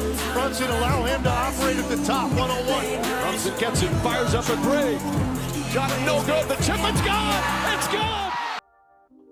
Brunson allow him to operate at the top, 101. Brunson gets it, fires up a three. Shot no good, the tip, it's gone! It's gone!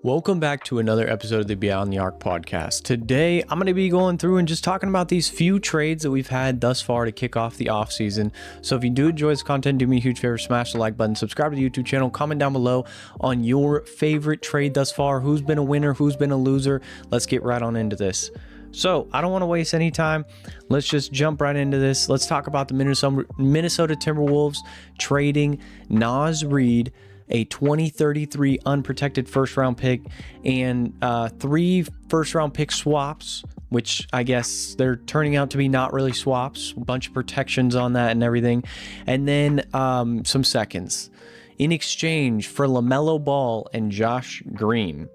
Welcome back to another episode of the Beyond the Arc podcast. Today, I'm going to be going through and just talking about these few trades that we've had thus far to kick off the offseason. So if you do enjoy this content, do me a huge favor, smash the like button, subscribe to the YouTube channel, comment down below on your favorite trade thus far, who's been a winner, who's been a loser. Let's get right on into this. So I don't want to waste any time. Let's just jump right into this. Let's talk about the Minnesota Timberwolves trading Naz Reid, a 2033 unprotected first-round pick, and 3 first-round pick swaps, which I guess they're turning out to be not really swaps, a bunch of protections on that and everything, and then some seconds in exchange for Lamelo Ball and Josh Green.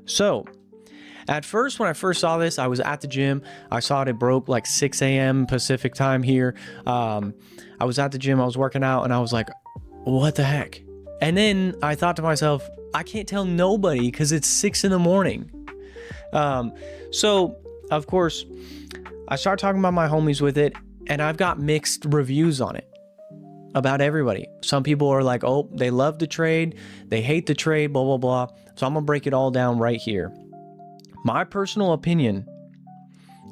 So at first, when I first saw this, I was at the gym. I saw it broke like 6 a.m. Pacific time here. I was at the gym, I was working out, and I was like, what the heck? And then I thought to myself, I can't tell nobody because it's 6 in the morning. So, of course, I start talking about my homies with it, and I've got mixed reviews on it about everybody. Some people are like, oh, they love the trade, they hate the trade, blah, blah, blah. So I'm going to break it all down right here. My personal opinion,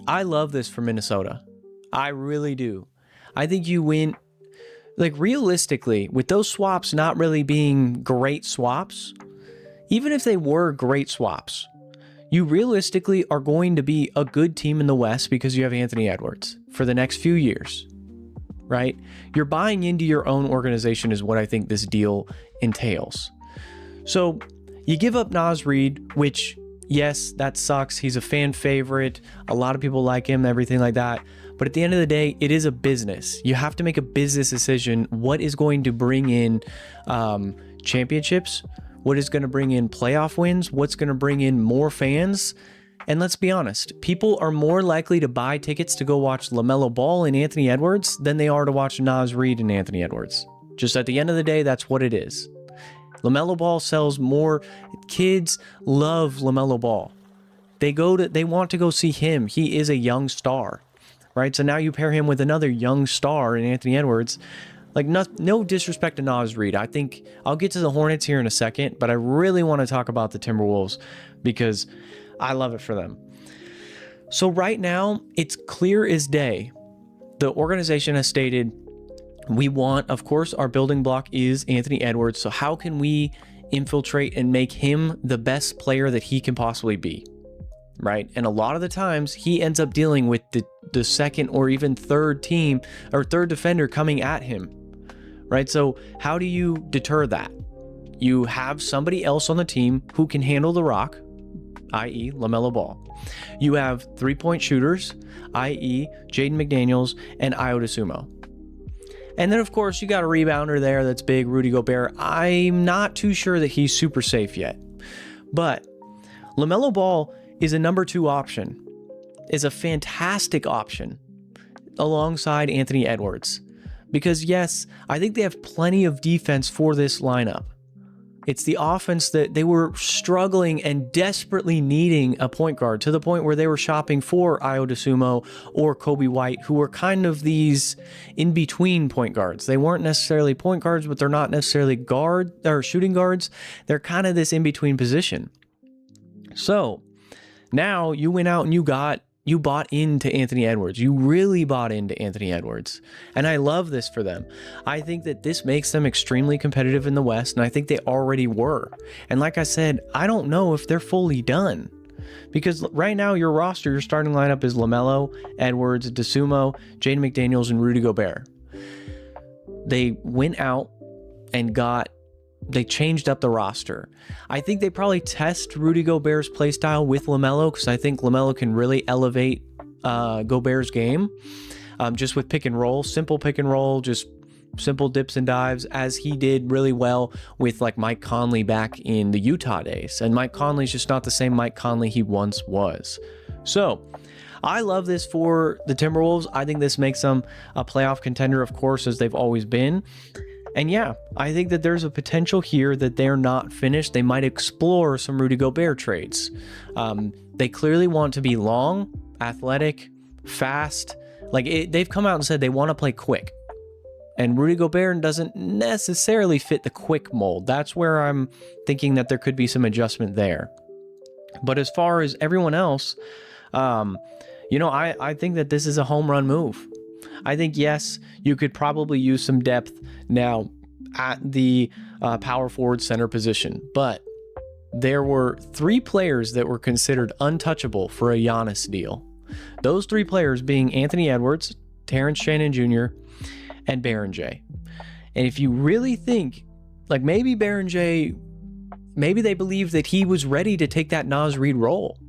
I love this for Minnesota. I really do. I think you win. Like, realistically, with those swaps not really being great swaps, even if they were great swaps, you realistically are going to be a good team in the West because you have Anthony Edwards for the next few years, right? You're buying into your own organization is what I think this deal entails. So you give up Naz Reid, which, yes, that sucks. He's a fan favorite. A lot of people like him, everything like that. But at the end of the day, it is a business. You have to make a business decision. What is going to bring in championships? What is going to bring in playoff wins? What's going to bring in more fans? And let's be honest, people are more likely to buy tickets to go watch Lamelo Ball and Anthony Edwards than they are to watch Naz Reid and Anthony Edwards. Just at the end of the day, that's what it is. Lamelo Ball sells more. Kids love Lamelo Ball. They want to go see him. He is a young star. Right, so now you pair him with another young star in Anthony Edwards. Like, no disrespect to Naz Reid. I think I'll get to the Hornets here in a second, but I really want to talk about the Timberwolves because I love it for them. So right now, it's clear as day. The organization has stated, we want, of course, our building block is Anthony Edwards. So how can we infiltrate and make him the best player that he can possibly be? Right, and a lot of the times he ends up dealing with the second or even third team or third defender coming at him, right? So how do you deter that? You have somebody else on the team who can handle the rock, i.e. Lamelo Ball. You have 3-point shooters, i.e. Jaden McDaniels and Ayo Dosunmu. And then, of course, you got a rebounder there that's big, Rudy Gobert. I'm not too sure that he's super safe yet, but Lamelo Ball is a number 2 option, is a fantastic option alongside Anthony Edwards. Because yes, I think they have plenty of defense for this lineup. It's the offense that they were struggling and desperately needing a point guard to the point where they were shopping for Ayo Dosunmu or Kobe White, who were kind of these in-between point guards. They weren't necessarily point guards, but they're not necessarily guard or shooting guards. They're kind of this in-between position. So now you went out and you bought into Anthony Edwards. You really bought into Anthony Edwards. And I love this for them. I think that this makes them extremely competitive in the West, and I think they already were. And like I said, I don't know if they're fully done. Because right now your roster, your starting lineup is Lamelo, Edwards, Dosunmu, Jaden McDaniels, and Rudy Gobert. They went out and they changed up the roster. I think they probably test Rudy Gobert's play style with Lamelo because I think Lamelo can really elevate Gobert's game just with pick and roll, simple pick and roll, just simple dips and dives, as he did really well with like Mike Conley back in the Utah days. And Mike Conley's just not the same Mike Conley he once was. So I love this for the Timberwolves. I think this makes them a playoff contender, of course, as they've always been. And yeah, I think that there's a potential here that they're not finished. They might explore some Rudy Gobert trades. They clearly want to be long, athletic, fast, Like they've come out and said they want to play quick. And Rudy Gobert doesn't necessarily fit the quick mold. That's where I'm thinking that there could be some adjustment there. But as far as everyone else, I think that this is a home run move. I think, yes, you could probably use some depth now at the power forward center position. But there were 3 players that were considered untouchable for a Giannis deal. Those 3 players being Anthony Edwards, Terrence Shannon Jr., and Baron J. And if you really think, like maybe Baron J, maybe they believe that he was ready to take that Naz Reid role.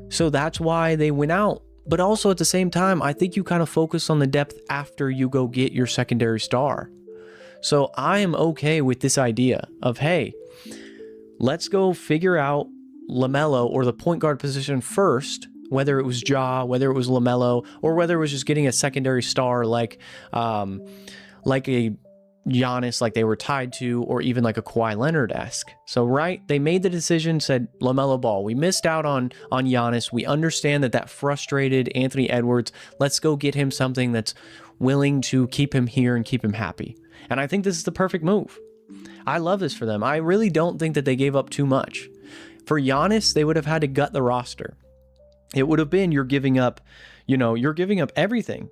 So that's why they went out. But also at the same time, I think you kind of focus on the depth after you go get your secondary star. So I am okay with this idea of, hey, let's go figure out LaMelo or the point guard position first, whether it was Ja, whether it was LaMelo, or whether it was just getting a secondary star like a Giannis, like they were tied to, or even like a Kawhi Leonard-esque. So, right, they made the decision, said LaMelo Ball. We missed out on Giannis. We understand that frustrated Anthony Edwards. Let's go get him something that's willing to keep him here and keep him happy. And I think this is the perfect move. I love this for them. I really don't think that they gave up too much. For Giannis, they would have had to gut the roster. It would have been you're giving up everything.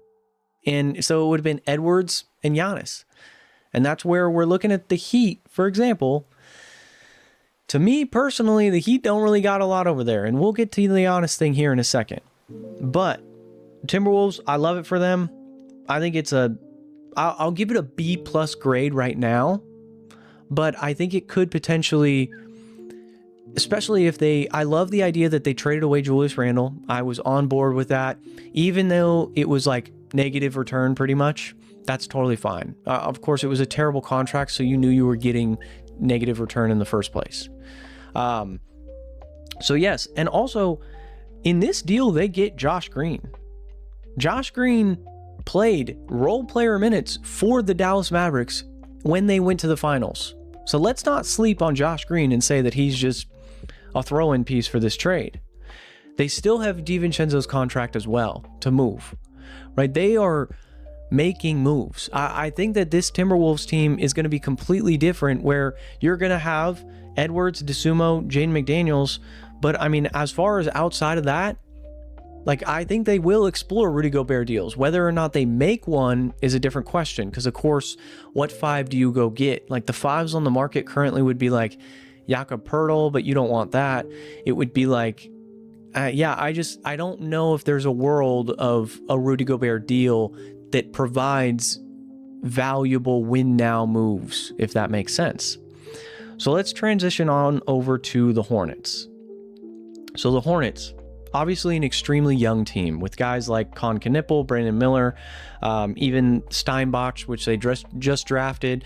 And so it would have been Edwards and Giannis. And that's where we're looking at the Heat, for example. To me personally, the Heat don't really got a lot over there. And we'll get to the Giannis thing here in a second. But Timberwolves, I love it for them. I think I'll give it a B+ grade right now. But I think it could potentially, especially if I love the idea that they traded away Julius Randle. I was on board with that. Even though it was like negative return pretty much, that's totally fine. Of course, it was a terrible contract, so you knew you were getting negative return in the first place. So yes, and also in this deal, they get Josh Green. Josh Green played role player minutes for the Dallas Mavericks when they went to the finals. So let's not sleep on Josh Green and say that he's just a throw-in piece for this trade. They still have DiVincenzo's contract as well to move, right? They are making moves. I think that this Timberwolves team is going to be completely different, where you're going to have Edwards, DeSumo, Jaden McDaniels. But I mean, as far as outside of that, like I think they will explore Rudy Gobert deals. Whether or not they make one is a different question, because of course, what 5 do you go get? Like the 5s on the market currently would be like Jakob Poeltl, but you don't want that. It would be like, I don't know if there's a world of a Rudy Gobert deal that provides valuable win now moves, if that makes sense. So let's transition on over to the Hornets. So the Hornets, obviously an extremely young team with guys like Con Knipple, Brandon Miller, even Steinbach, which they just drafted.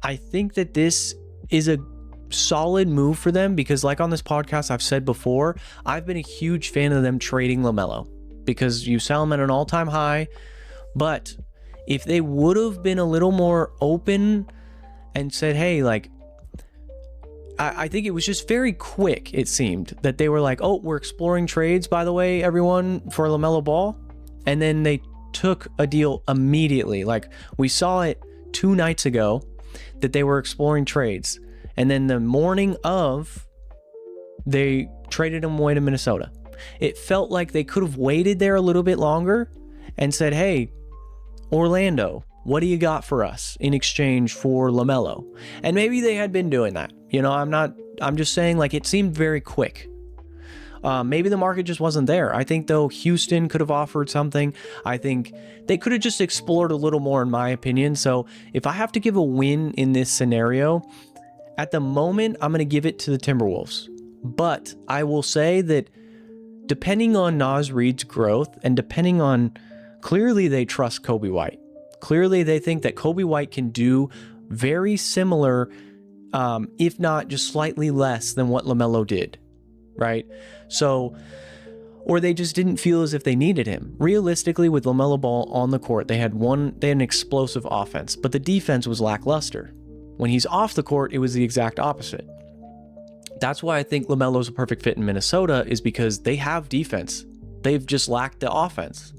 I think that this is a solid move for them because, like on this podcast I've said before, I've been a huge fan of them trading LaMelo because you sell him at an all-time high. But if they would have been a little more open and said, hey, like, I think it was just very quick, it seemed, that they were like, oh, we're exploring trades, by the way, everyone, for LaMelo Ball. And then they took a deal immediately. Like, we saw it 2 nights ago that they were exploring trades. And then the morning of, they traded him away to Minnesota. It felt like they could have waited there a little bit longer and said, hey, Orlando, what do you got for us in exchange for LaMelo? And maybe they had been doing that. You know, I'm just saying, like, it seemed very quick. Maybe the market just wasn't there. I think, though, Houston could have offered something. I think they could have just explored a little more, in my opinion. So if I have to give a win in this scenario, at the moment, I'm going to give it to the Timberwolves. But I will say that depending on Naz Reid's growth and depending on, clearly they trust Coby White. Clearly they think that Coby White can do very similar, if not just slightly less than what LaMelo did, right? So, or they just didn't feel as if they needed him. Realistically, with LaMelo Ball on the court, they had an explosive offense, but the defense was lackluster. When he's off the court, it was the exact opposite. That's why I think LaMelo's a perfect fit in Minnesota, is because they have defense. They've just lacked the offense.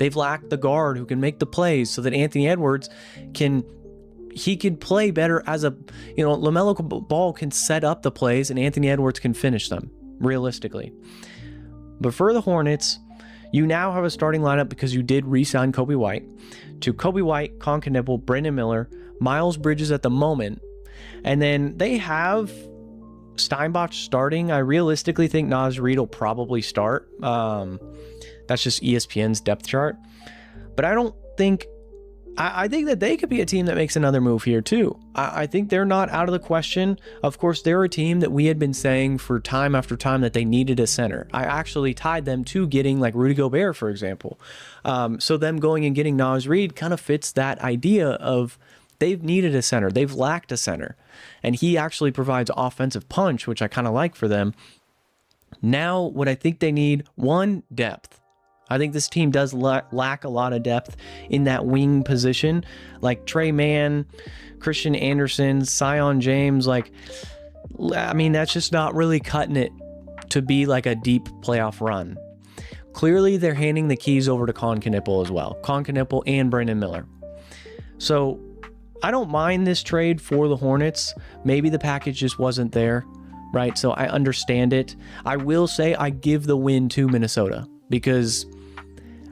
They've lacked the guard who can make the plays so that Anthony Edwards could play better as a, LaMelo Ball can set up the plays and Anthony Edwards can finish them realistically. But for the Hornets, you now have a starting lineup because you did re-sign Coby White to Coby White, Con Knipple, Brandon Miller, Miles Bridges at the moment. And then they have Steinbach starting. I realistically think Naz Reid will probably start. That's just ESPN's depth chart. But I think that they could be a team that makes another move here too. I think they're not out of the question. Of course, they're a team that we had been saying for time after time that they needed a center. I actually tied them to getting like Rudy Gobert, for example. So them going and getting Naz Reid kind of fits that idea of they've needed a center. They've lacked a center. And he actually provides offensive punch, which I kind of like for them. Now, what I think they need, one, depth. I think this team does lack a lot of depth in that wing position, like Trey Mann, Christian Anderson, Zion James. That's just not really cutting it to be like a deep playoff run. Clearly, they're handing the keys over to Con Knipple as well. Con Knipple and Brandon Miller. So I don't mind this trade for the Hornets. Maybe the package just wasn't there, right? So I understand it. I will say I give the win to Minnesota because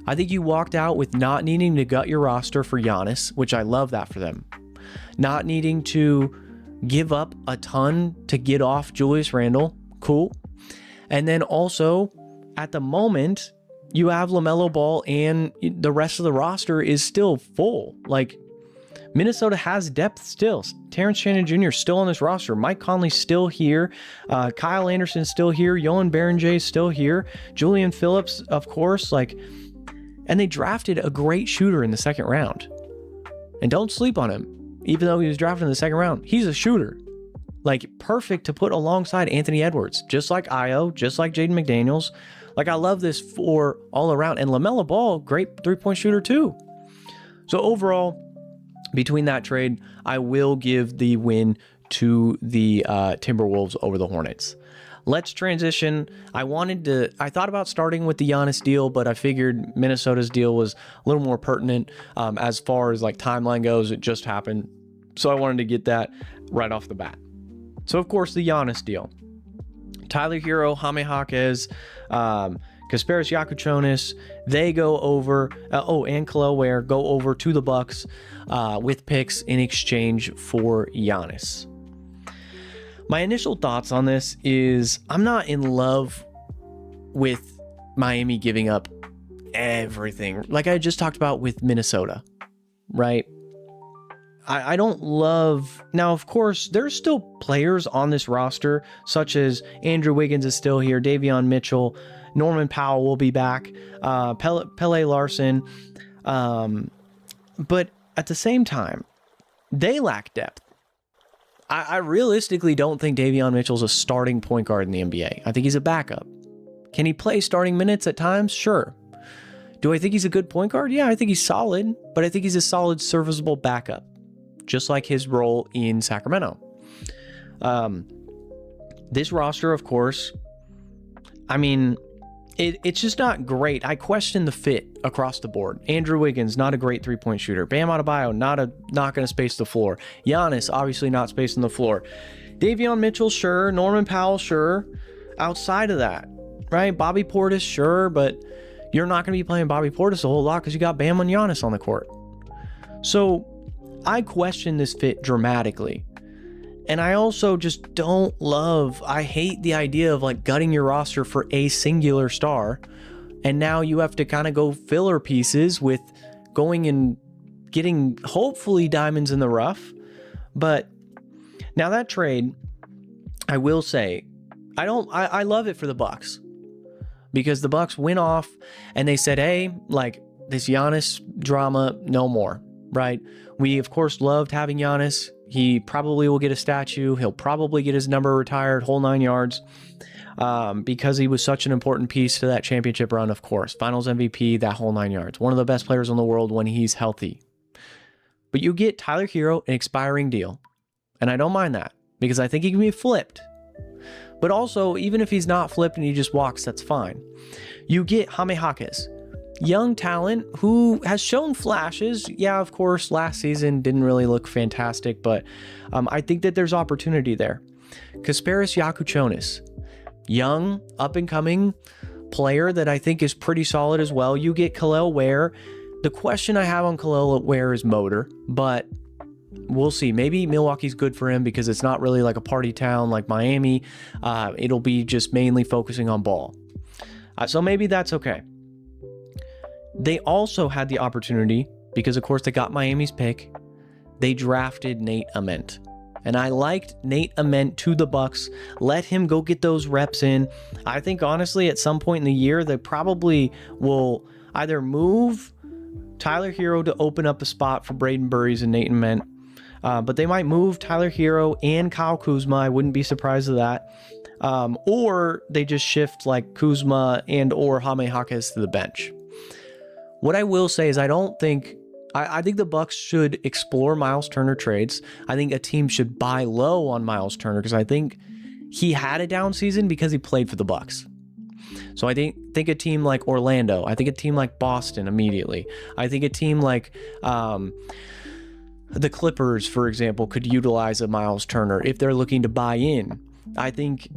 I think you walked out with not needing to gut your roster for Giannis, which I love that for them. Not needing to give up a ton to get off Julius Randle. Cool. And then also, at the moment, you have Lamelo Ball and the rest of the roster is still full. Like, Minnesota has depth still. Terrence Shannon Jr. is still on this roster. Mike Conley's still here. Kyle Anderson's still here. Yohan Berenjay's still here. Julian Phillips, of course. And they drafted a great shooter in the second round. And don't sleep on him. Even though he was drafted in the second round, he's a shooter. Perfect to put alongside Anthony Edwards. Just like Io, just like Jaden McDaniels. I love this for all around. And LaMelo Ball, great three-point shooter too. So overall, between that trade, I will give the win to the Timberwolves over the Hornets. Let's transition. I thought about starting with the Giannis deal, but I figured Minnesota's deal was a little more pertinent as far as timeline goes. It just happened. So I wanted to get that right off the bat. So of course, the Giannis deal. Tyler Hero, Jaime Jaquez, Kasparis Yakuchonis, they go over, and Khalil Ware go over to the Bucks with picks in exchange for Giannis. My initial thoughts on this is I'm not in love with Miami giving up everything, like I just talked about with Minnesota, right? I don't love... Now, of course, there's still players on this roster, such as Andrew Wiggins is still here, Davion Mitchell, Norman Powell will be back, Pele Larson. But at the same time, they lack depth. I realistically don't think Davion Mitchell's a starting point guard in the NBA. I think he's a backup. Can he play starting minutes at times? Sure. Do I think he's a good point guard? Yeah, I think he's solid, but I think he's a solid, serviceable backup, just like his role in Sacramento. This roster, of course, it's just not great. I question the fit across the board. Andrew Wiggins, not a great three-point shooter. Bam Adebayo, not going to space the floor. Giannis, obviously not spacing the floor. Davion Mitchell, sure. Norman Powell, sure. Outside of that, right? Bobby Portis, sure, but you're not going to be playing Bobby Portis a whole lot because you got Bam and Giannis on the court. So I question this fit dramatically. And I also just I hate the idea of gutting your roster for a singular star. And now you have to kind of go filler pieces with going and getting hopefully diamonds in the rough. But now that trade, I will say, I love it for the Bucks. Because the Bucks went off and they said, hey, this Giannis drama, no more, right? We, of course, loved having Giannis. He probably will get a statue. He'll probably get his number retired, whole 9 yards, because he was such an important piece to that championship run, of course. Finals MVP, that whole 9 yards. One of the best players in the world when he's healthy. But you get Tyler Hero, an expiring deal. And I don't mind that because I think he can be flipped. But also, even if he's not flipped and he just walks, that's fine. You get Jaime Jaquez. young talent who has shown flashes. Yeah, of course, last season didn't really look fantastic, but I think that there's opportunity there. Kasparas Jakučionis, young, up-and-coming player that I think is pretty solid as well. You get Kel'el Ware. The question I have on Kel'el Ware is motor, but we'll see. Maybe Milwaukee's good for him because it's not really like a party town like Miami. It'll be just mainly focusing on ball. So maybe that's okay. They also had the opportunity, because of course they got Miami's pick, they drafted Nate Ament. And I liked Nate Ament to the Bucks. Let him go get those reps in. I think honestly at some point in the year they probably will either move Tyler Hero to open up a spot for Braden Burries and Nate Ament. But they might move Tyler Hero and Kyle Kuzma. I wouldn't be surprised at that. Or they just shift like Kuzma and or Jaime Jaquez to the bench. What I will say is I think the Bucks should explore Miles Turner trades. I think a team should buy low on Miles Turner because I think he had a down season because he played for the Bucks. So I think a team like Orlando, I think a team like Boston immediately. I think a team like the Clippers, for example, could utilize a Miles Turner if they're looking to buy in. I think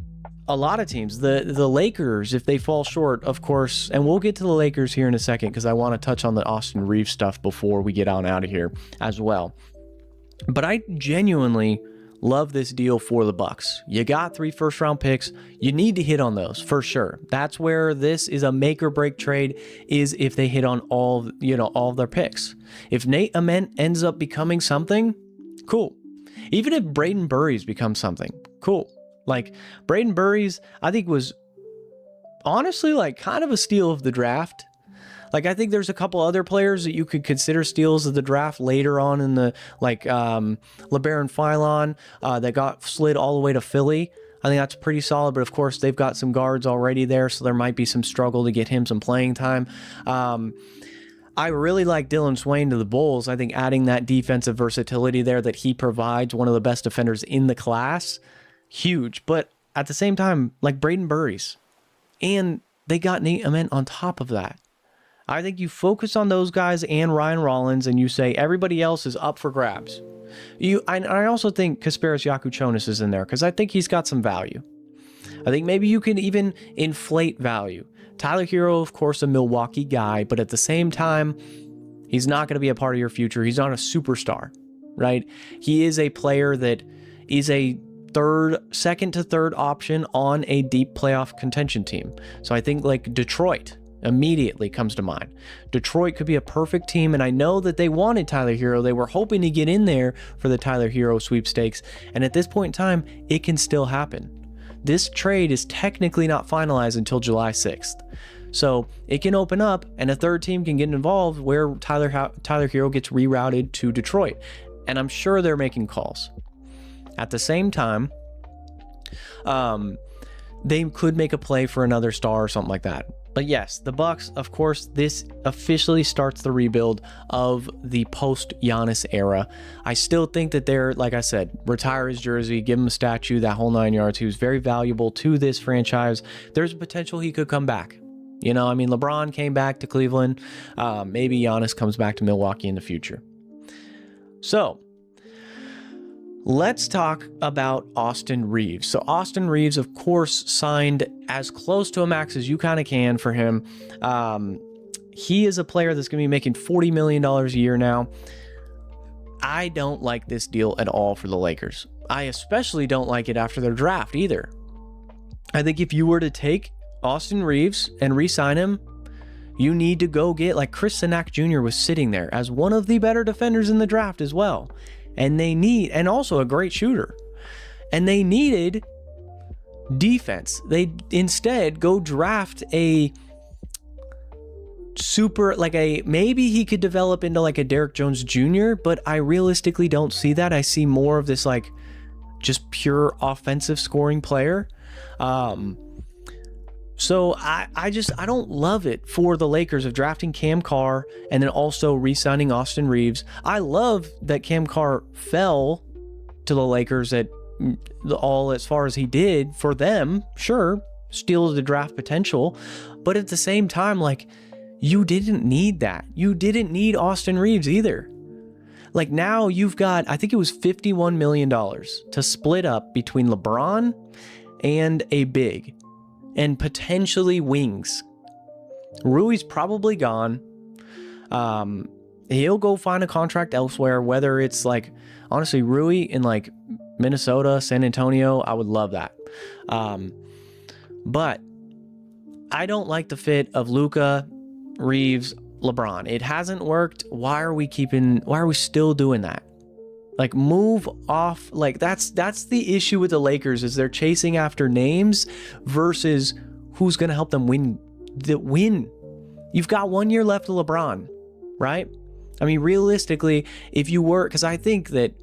a lot of teams, the Lakers, if they fall short, of course, and we'll get to the Lakers here in a second because I want to touch on the Austin Reeves stuff before we get on out of here as well. But I genuinely love this deal for the Bucks. You got 3 first-round picks. You need to hit on those for sure. That's where this is a make or break trade, is if they hit on all of their picks. If Nate Ament ends up becoming something, cool. Even if Braden Burries becomes something, cool. Like Braden Burries, I think was honestly like kind of a steal of the draft. Like I think there's a couple other players that you could consider steals of the draft later on in the LeBaron Philon that got slid all the way to Philly. I think that's pretty solid, but of course they've got some guards already there, so there might be some struggle to get him some playing time. I really like Dylan Swain to the Bulls. I think adding that defensive versatility there that he provides, one of the best defenders in the class, huge. But at the same time, like Braden Burries, and they got Nate Ament on top of that. I think you focus on those guys and Ryan Rollins, and you say everybody else is up for grabs. I also think Kasparas Jakučionis is in there because I think he's got some value. I think maybe you can even inflate value. Tyler Hero, of course, a Milwaukee guy, but at the same time, he's not going to be a part of your future. He's not a superstar, right? He is a player that is a second to third option on a deep playoff contention team. So I think like Detroit immediately comes to mind. Detroit could be a perfect team, and I know that they wanted Tyler Hero. They were hoping to get in there for the Tyler Hero sweepstakes, and at this point in time, it can still happen. This trade is technically not finalized until July 6th. So it can open up, and a third team can get involved where Tyler Hero gets rerouted to Detroit. And I'm sure they're making calls. At the same time, they could make a play for another star or something like that. But yes, the Bucks, of course, this officially starts the rebuild of the post-Giannis era. I still think that they're, like I said, retire his jersey, give him a statue, that whole 9 yards. He was very valuable to this franchise. There's a potential he could come back. You know, I mean, LeBron came back to Cleveland. Maybe Giannis comes back to Milwaukee in the future. So, let's talk about Austin Reeves. So Austin Reeves, of course, signed as close to a max as you kind of can for him. He is a player that's going to be making $40 million a year now. I don't like this deal at all for the Lakers. I especially don't like it after their draft either. I think if you were to take Austin Reeves and re-sign him, you need to go get, like Chris Sinak Jr. was sitting there as one of the better defenders in the draft as well. And also a great shooter. And they needed defense. They instead go draft a super, maybe he could develop into like a Derrick Jones Jr., but I realistically don't see that. I see more of this like just pure offensive scoring player. So I don't love it for the Lakers of drafting Cam Carr and then also re-signing Austin Reeves. I love that Cam Carr fell to the Lakers at all as far as he did for them. Sure, steals the draft potential, but at the same time, like, You didn't need that. You didn't need Austin Reeves either. Like now you've got, I think it was $51 million to split up between LeBron and a big and potentially wings. Rui's probably gone. He'll go find a contract elsewhere, whether it's like, honestly, Rui in like Minnesota, San Antonio, I would love that. But I don't like the fit of Luka, Reeves, LeBron. It hasn't worked. Why are we still doing that? Like, move off. Like, that's the issue with the Lakers, is they're chasing after names versus who's going to help them win. You've got 1 year left of LeBron, right? I mean, realistically, if you were, because I think that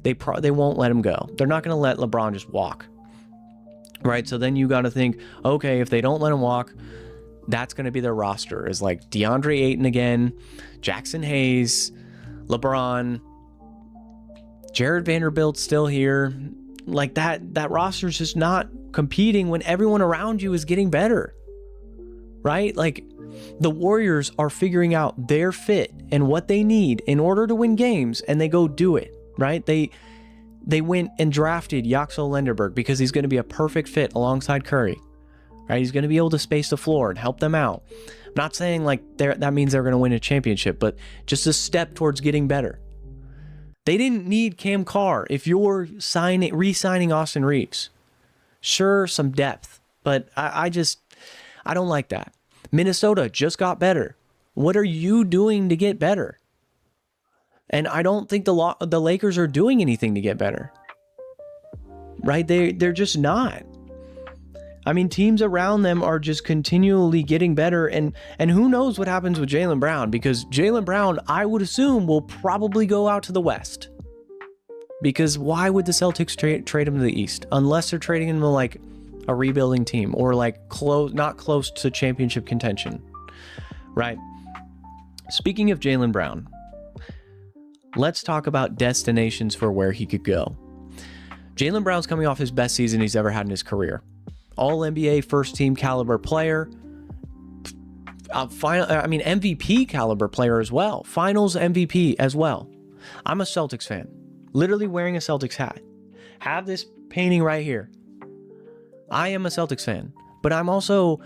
they won't let him go. They're not going to let LeBron just walk, right? So then you got to think, okay, if they don't let him walk, that's going to be their roster, is like DeAndre Ayton again, Jackson Hayes, LeBron, Jared Vanderbilt's still here. Like that roster's just not competing when everyone around you is getting better, right? Like the Warriors are figuring out their fit and what they need in order to win games, and they go do it, right? They went and drafted Yaxel Lenderberg because he's going to be a perfect fit alongside Curry. Right, he's going to be able to space the floor and help them out. I'm not saying like that means they're going to win a championship, but just a step towards getting better. They didn't need Cam Carr if you're re-signing Austin Reeves. Sure, some depth, but I don't like that. Minnesota just got better. What are you doing to get better? And I don't think the Lakers are doing anything to get better. Right? They're just not. I mean, teams around them are just continually getting better, and who knows what happens with Jaylen Brown, because Jaylen Brown, I would assume, will probably go out to the West. Because why would the Celtics trade him to the East? Unless they're trading him to like a rebuilding team or like not close to championship contention, right? Speaking of Jaylen Brown, let's talk about destinations for where he could go. Jaylen Brown's coming off his best season he's ever had in his career. All-NBA first-team caliber player, MVP caliber player as well. Finals MVP as well. I'm a Celtics fan, literally wearing a Celtics hat. Have this painting right here. I am a Celtics fan, but I'm also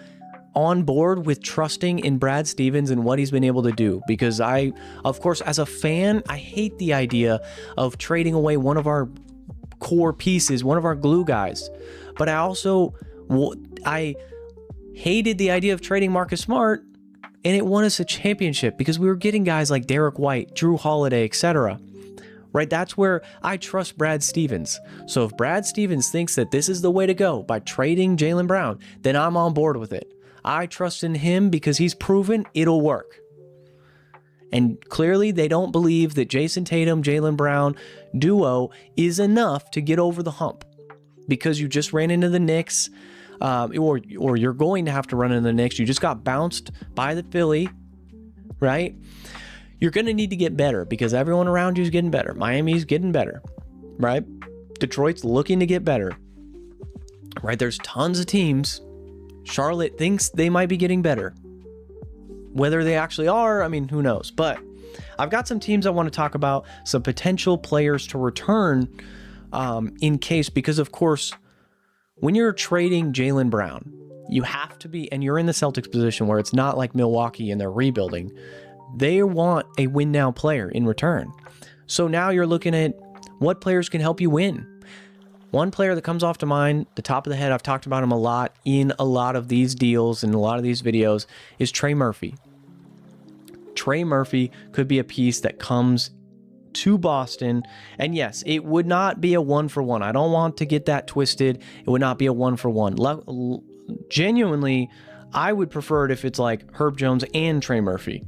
on board with trusting in Brad Stevens and what he's been able to do, because of course, as a fan, I hate the idea of trading away one of our core pieces, one of our glue guys, but I hated the idea of trading Marcus Smart, and it won us a championship because we were getting guys like Derek White, Drew Holiday, etc. Right? That's where I trust Brad Stevens. So if Brad Stevens thinks that this is the way to go by trading Jaylen Brown, then I'm on board with it. I trust in him because he's proven it'll work. And clearly they don't believe that Jason Tatum, Jaylen Brown duo is enough to get over the hump, because you just ran into the Knicks. Or you're going to have to run into the Knicks. You just got bounced by the Philly, right? You're going to need to get better because everyone around you is getting better. Miami's getting better, right? Detroit's looking to get better, right? There's tons of teams. Charlotte thinks they might be getting better. Whether they actually are, I mean, who knows? But I've got some teams I want to talk about, some potential players to return in case, because of course, when you're trading Jaylen Brown, you have to be, and you're in the Celtics position where it's not like Milwaukee and they're rebuilding. They want a win now player in return. So now you're looking at what players can help you win. One player that comes off to mind, the top of the head, I've talked about him a lot in a lot of these deals and a lot of these videos, is Trey Murphy. Trey Murphy could be a piece that comes to Boston, and yes, it would not be a 1-for-1. I don't want to get that twisted. It would not be a 1-for-1. Genuinely, I would prefer it if it's like Herb Jones and Trey Murphy.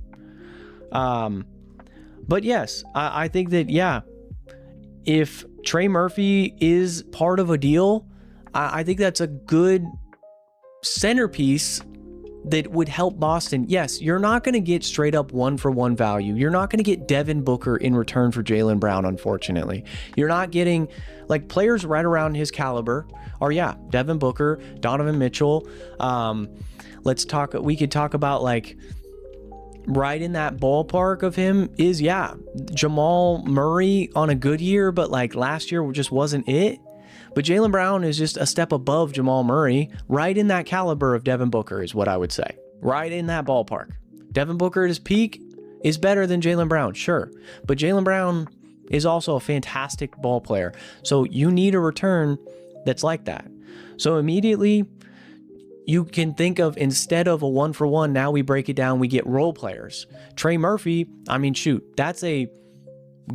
But yes, I think that, yeah, if Trey Murphy is part of a deal, I think that's a good centerpiece that would help Boston. Yes, you're not going to get straight up 1-for-1 value. You're not going to get Devin Booker in return for Jaylen Brown, unfortunately. You're not getting like players right around his caliber are, yeah, Devin Booker, Donovan Mitchell. We could talk about like right in that ballpark of him is, yeah, Jamal Murray on a good year, but like last year just wasn't it. But Jaylen Brown is just a step above Jamal Murray, right in that caliber of Devin Booker is what I would say. Right in that ballpark. Devin Booker at his peak is better than Jaylen Brown, sure. But Jaylen Brown is also a fantastic ball player. So you need a return that's like that. So immediately you can think of, instead of a 1-for-1, now we break it down, we get role players. Trey Murphy, I mean, shoot, that's a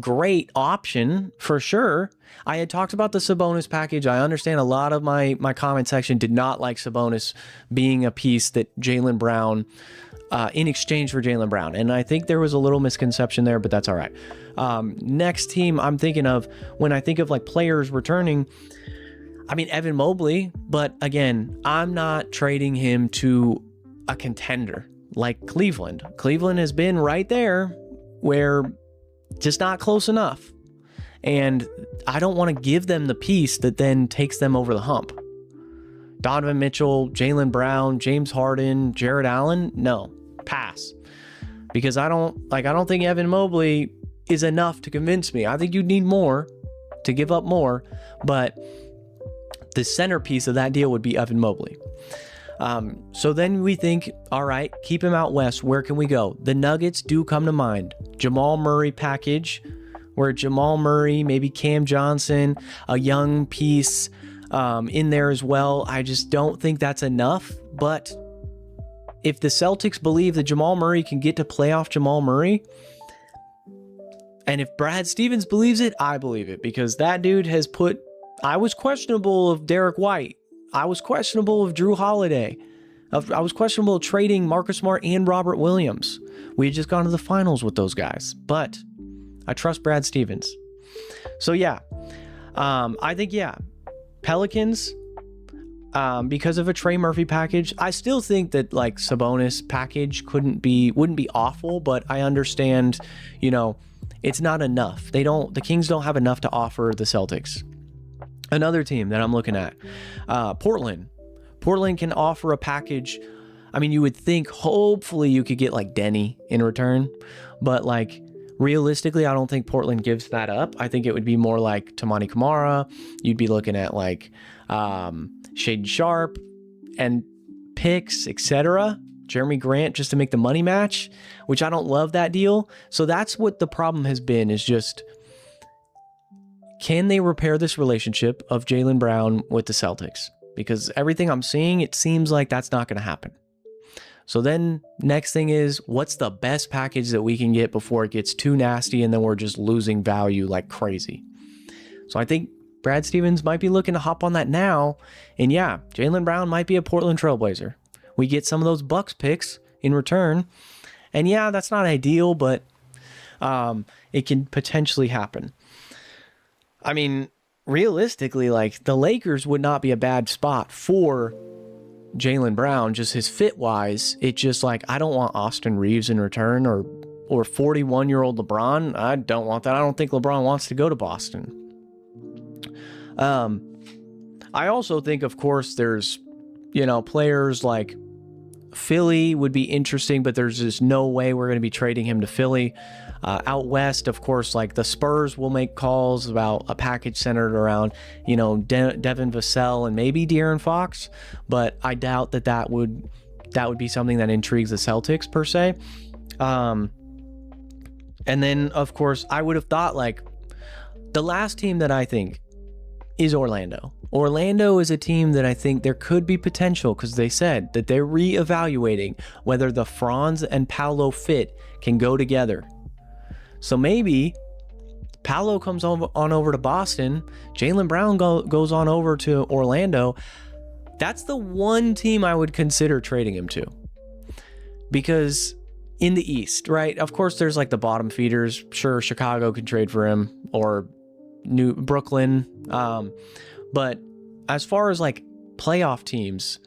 great option for sure. I had talked about the Sabonis package. I understand a lot of my comment section did not like Sabonis being a piece that Jaylen Brown, in exchange for Jaylen Brown. And I think there was a little misconception there, but that's all right. Next team I'm thinking of, when I think of like players returning, I mean, Evan Mobley, but again, I'm not trading him to a contender like Cleveland. Cleveland has been right there where just not close enough. And I don't want to give them the piece that then takes them over the hump. Donovan Mitchell, Jaylen Brown, James Harden, Jared Allen, no, pass. Because I don't think Evan Mobley is enough to convince me. I think you need more to give up more, but the centerpiece of that deal would be Evan Mobley. So then we think, all right, keep him out west. Where can we go? The Nuggets do come to mind. Jamal Murray package, where Jamal Murray, maybe Cam Johnson, a young piece in there as well. I just don't think that's enough. But if the Celtics believe that Jamal Murray can get to playoff Jamal Murray, and if Brad Stevens believes it, I believe it, because that dude has put... I was questionable of Derek White. I was questionable of Drew Holiday. I was questionable of trading Marcus Smart and Robert Williams. We had just gone to the finals with those guys, but I trust Brad Stevens. So yeah, I think, yeah, Pelicans, because of a Trey Murphy package. I still think that like Sabonis package wouldn't be awful, but I understand, it's not enough. The Kings don't have enough to offer the Celtics. Another team that I'm looking at, Portland. Portland can offer a package. I mean, you would think hopefully you could get like Denny in return, but like realistically, I don't think Portland gives that up. I think it would be more like Tamani Kamara. You'd be looking at like Shaden Sharp and picks, etc. Jeremy Grant just to make the money match, which I don't love that deal. So that's what the problem has been, is just, can they repair this relationship of Jaylen Brown with the Celtics? Because everything I'm seeing, it seems like that's not going to happen. So then next thing is, what's the best package that we can get before it gets too nasty and then we're just losing value like crazy? So I think Brad Stevens might be looking to hop on that now. And yeah, Jaylen Brown might be a Portland Trailblazer. We get some of those Bucks picks in return. And yeah, that's not ideal, but it can potentially happen. I mean, realistically, like the Lakers would not be a bad spot for Jaylen Brown, just his fit wise. It's just like, I don't want Austin Reeves in return, or 41-year-old LeBron. I don't want that. I don't think LeBron wants to go to Boston. I also think, of course, there's, players like Philly would be interesting, but there's just no way we're going to be trading him to Philly. Out west, of course, like the Spurs will make calls about a package centered around, Devin Vassell and maybe De'Aaron Fox, but I doubt that would be something that intrigues the Celtics per se. And then, of course, I would have thought like the last team that I think is Orlando. Orlando is a team that I think there could be potential, because they said that they're reevaluating whether the Franz and Paolo fit can go together. So maybe Paolo comes on over to Boston, Jaylen Brown goes on over to Orlando. That's the one team I would consider trading him to. Because in the East, right? Of course, there's like the bottom feeders. Sure, Chicago could trade for him, or Brooklyn. But as far as like playoff teams,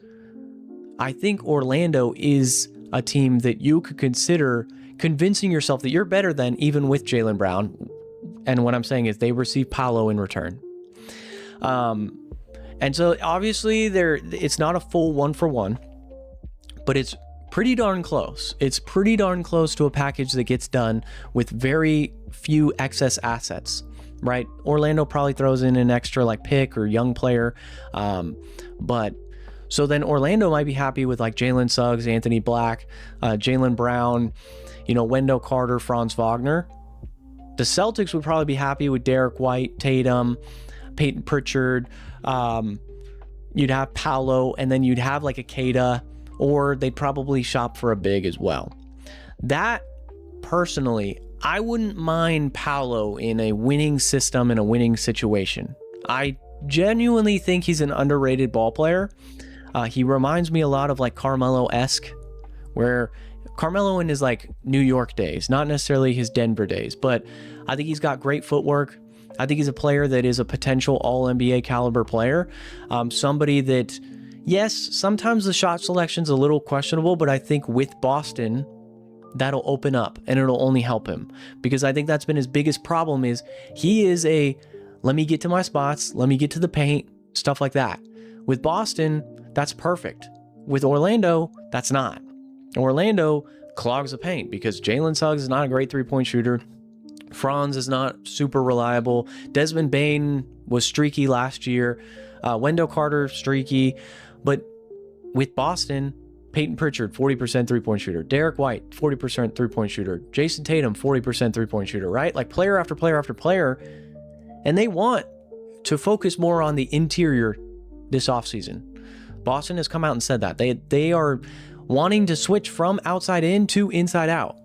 I think Orlando is a team that you could consider convincing yourself that you're better than, even with Jaylen Brown. And what I'm saying is they receive Paolo in return. And so obviously it's not a full 1-for-1, but it's pretty darn close. It's pretty darn close to a package that gets done with very few excess assets, right? Orlando probably throws in an extra like pick or young player. But so then Orlando might be happy with like Jalen Suggs, Anthony Black, Jaylen Brown, Wendell Carter, Franz Wagner. The Celtics would probably be happy with Derek White, Tatum, Peyton Pritchard. You'd have Paolo, and then you'd have like a Kata, or they'd probably shop for a big as well. That, personally, I wouldn't mind Paolo in a winning system, in a winning situation. I genuinely think he's an underrated ball player. He reminds me a lot of like Carmelo-esque, where Carmelo in his like New York days, not necessarily his Denver days, but I think he's got great footwork. I think he's a player that is a potential all-NBA caliber player. Somebody that, yes, sometimes the shot selection's a little questionable, but I think with Boston, that'll open up and it'll only help him, because I think that's been his biggest problem is he is a, let me get to my spots, let me get to the paint, stuff like that. With Boston, that's perfect. With Orlando, that's not. Orlando clogs the paint because Jalen Suggs is not a great three-point shooter. Franz is not super reliable. Desmond Bane was streaky last year. Wendell Carter, streaky. But with Boston, Peyton Pritchard, 40% three-point shooter. Derek White, 40% three-point shooter. Jason Tatum, 40% three-point shooter, right? Like player after player after player. And they want to focus more on the interior this offseason. Boston has come out and said that. They are wanting to switch from outside in to inside out,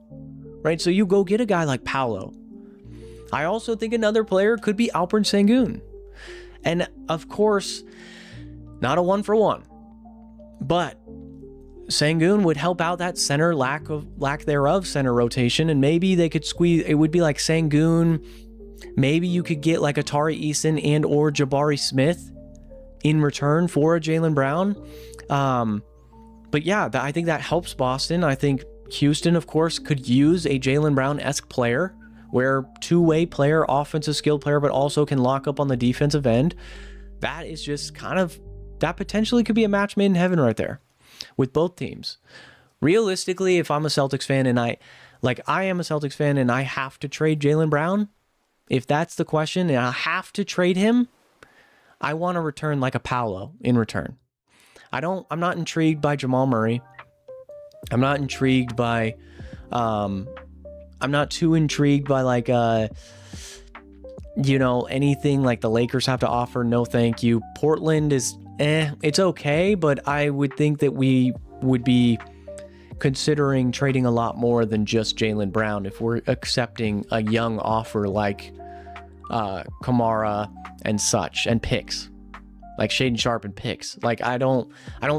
right? So you go get a guy like Paolo. I also think another player could be Alperen Sengun. And of course, not a 1-for-1, but Sengun would help out that center lack thereof center rotation. And maybe they could squeeze, it would be like Sengun. Maybe you could get like Atari Eason and or Jabari Smith in return for a Jaylen Brown. But yeah, I think that helps Boston. I think Houston, of course, could use a Jaylen Brown-esque player, where two-way player, offensive skill player, but also can lock up on the defensive end. That is just kind of, that potentially could be a match made in heaven right there with both teams. Realistically, if I'm a Celtics fan and I am a Celtics fan and I have to trade Jaylen Brown, if that's the question and I have to trade him, I want to return like a Paolo in return. I'm not intrigued by Jamal Murray. I'm not intrigued by, I'm not too intrigued by like, anything like the Lakers have to offer. No, thank you. Portland is, it's okay, but I would think that we would be considering trading a lot more than just Jaylen Brown if we're accepting a young offer like Kamara and such, and picks like Shaden Sharp and picks. Like I don't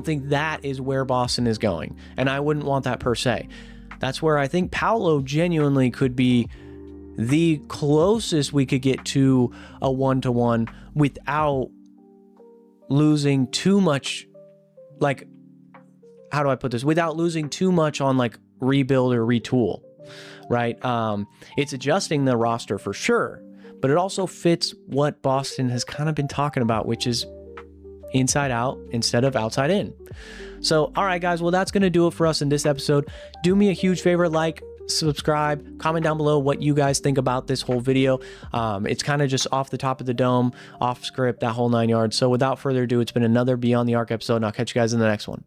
think that is where Boston is going, and I wouldn't want that per se. That's where I think Paolo genuinely could be the closest we could get to a 1-to-1 without losing too much, like, how do I put this? Without losing too much on like rebuild or retool, right? It's adjusting the roster for sure, but it also fits what Boston has kind of been talking about, which is inside out instead of outside in. So, all right, guys, well, that's going to do it for us in this episode. Do me a huge favor, like, subscribe, comment down below what you guys think about this whole video. It's kind of just off the top of the dome, off script, that whole 9 yards. So without further ado, it's been another Beyond the Arc episode, and I'll catch you guys in the next one.